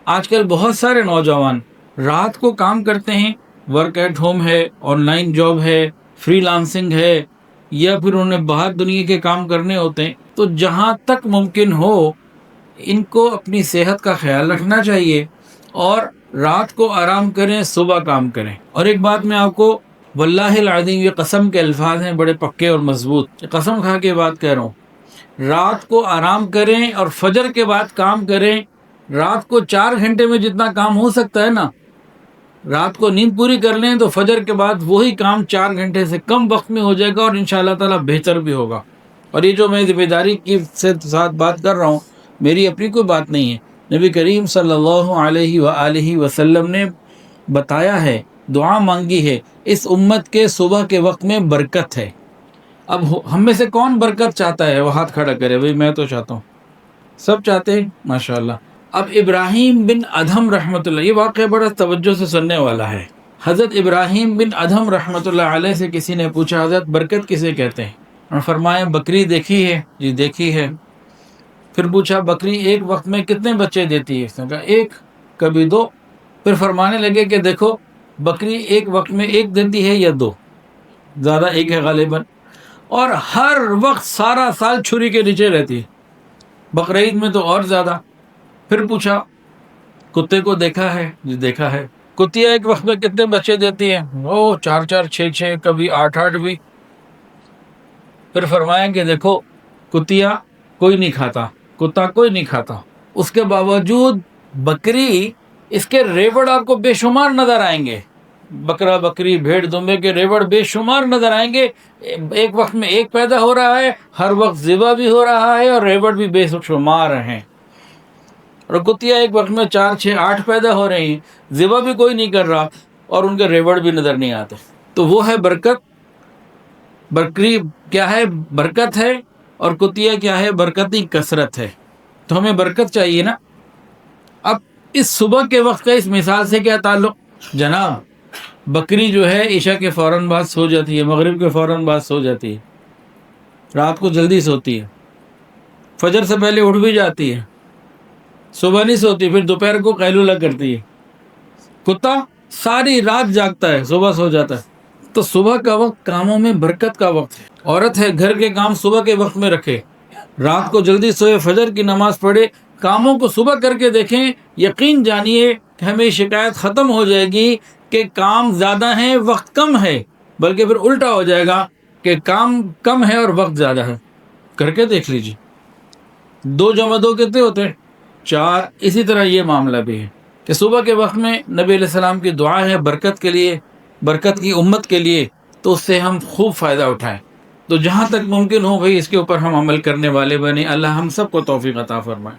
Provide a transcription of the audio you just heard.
آج کل بہت سارے نوجوان رات کو کام کرتے ہیں، ورک ایٹ ہوم ہے، آن لائن جاب ہے، فری لانسنگ ہے، یا پھر انہیں باہر دنیا کے کام کرنے ہوتے ہیں. تو جہاں تک ممکن ہو ان کو اپنی صحت کا خیال رکھنا چاہیے اور رات کو آرام کریں، صبح کام کریں. اور ایک بات میں آپ کو واللہ العظیم، یہ قسم کے الفاظ ہیں بڑے پکے اور مضبوط، قسم کھا کے بات کہہ رہا ہوں، رات کو آرام کریں اور فجر کے بعد کام کریں. رات کو 4 گھنٹے میں جتنا کام ہو سکتا ہے نا، رات کو نیند پوری کر لیں تو فجر کے بعد وہی کام 4 گھنٹے سے کم وقت میں ہو جائے گا اور انشاءاللہ تعالیٰ بہتر بھی ہوگا. اور یہ جو میں ذمہ داری کی ساتھ بات کر رہا ہوں، میری اپنی کوئی بات نہیں ہے. نبی کریم صلی اللہ علیہ وآلہ وسلم نے بتایا ہے، دعا مانگی ہے، اس امت کے صبح کے وقت میں برکت ہے. اب ہم میں سے کون برکت چاہتا ہے؟ وہ ہاتھ کھڑا کرے. بھئی میں تو چاہتا ہوں، سب چاہتے ہیں ماشاءاللہ. اب ابراہیم بن ادھم رحمۃ اللہ، یہ واقعہ بڑا توجہ سے سننے والا ہے. حضرت ابراہیم بن ادھم رحمۃ اللہ علیہ سے کسی نے پوچھا، حضرت برکت کسے کہتے ہیں؟ اور فرمایا بکری دیکھی ہے؟ جی دیکھی ہے. پھر پوچھا بکری ایک وقت میں کتنے بچے دیتی ہے؟ اس نے کہا ایک، کبھی دو. پھر فرمانے لگے کہ دیکھو بکری ایک وقت میں ایک دیتی ہے یا دو، زیادہ ایک ہے غالباً، اور ہر وقت سارا سال چھری کے نیچے رہتی ہے، بقرعید میں تو اور زیادہ. پھر پوچھا کتے کو دیکھا ہے؟ جی دیکھا ہے. کتیا ایک وقت میں کتنے بچے دیتی ہے؟ وہ 4 6 کبھی 8 بھی. پھر فرمایا کہ دیکھو کتیا کوئی نہیں کھاتا، کتا کوئی نہیں کھاتا، اس کے باوجود بکری، اس کے ریوڑ آپ کو بے شمار نظر آئیں گے. بکرا بکری بھیڑ دمبے کے ریوڑ بے شمار نظر آئیں گے. ایک وقت میں ایک پیدا ہو رہا ہے، ہر وقت ذبح بھی ہو رہا ہے، اور ریوڑ بھی بے شمار ہیں. اور کتیا ایک وقت میں 4 6 8 پیدا ہو رہی ہیں، ذبح بھی کوئی نہیں کر رہا، اور ان کے ریوڑ بھی نظر نہیں آتے. تو وہ ہے برکت. بکری کیا ہے؟ برکت ہے. اور کتیا کیا ہے؟ برکتی کثرت ہے. تو ہمیں برکت چاہیے نا. اب اس صبح کے وقت کا اس مثال سے کیا تعلق؟ جناب بکری جو ہے عشاء کے فوراً بعد سو جاتی ہے، مغرب کے فوراً بعد سو جاتی ہے، رات کو جلدی سوتی ہے، فجر سے پہلے اٹھ بھی جاتی ہے، صبح نہیں سوتی، پھر دوپہر کو قیلولہ کرتی ہے. کتا ساری رات جاگتا ہے، صبح سو جاتا ہے. تو صبح کا وقت کاموں میں برکت کا وقت ہے. عورت ہے گھر کے کام صبح کے وقت میں رکھے، رات کو جلدی سوئے، فجر کی نماز پڑھے، کاموں کو صبح کر کے دیکھیں، یقین جانیے کہ ہمیں شکایت ختم ہو جائے گی کہ کام زیادہ ہیں وقت کم ہے، بلکہ پھر الٹا ہو جائے گا کہ کام کم ہے اور وقت زیادہ ہے. کر کے دیکھ لیجیے. 2 × 2 کتنے ہوتے ہیں؟ 4. اسی طرح یہ معاملہ بھی ہے کہ صبح کے وقت میں نبی علیہ السلام کی دعا ہے برکت کے لیے، برکت کی امت کے لیے، تو اس سے ہم خوب فائدہ اٹھائیں. تو جہاں تک ممکن ہو بھئی اس کے اوپر ہم عمل کرنے والے بنیں. اللہ ہم سب کو توفیق عطا فرمائے.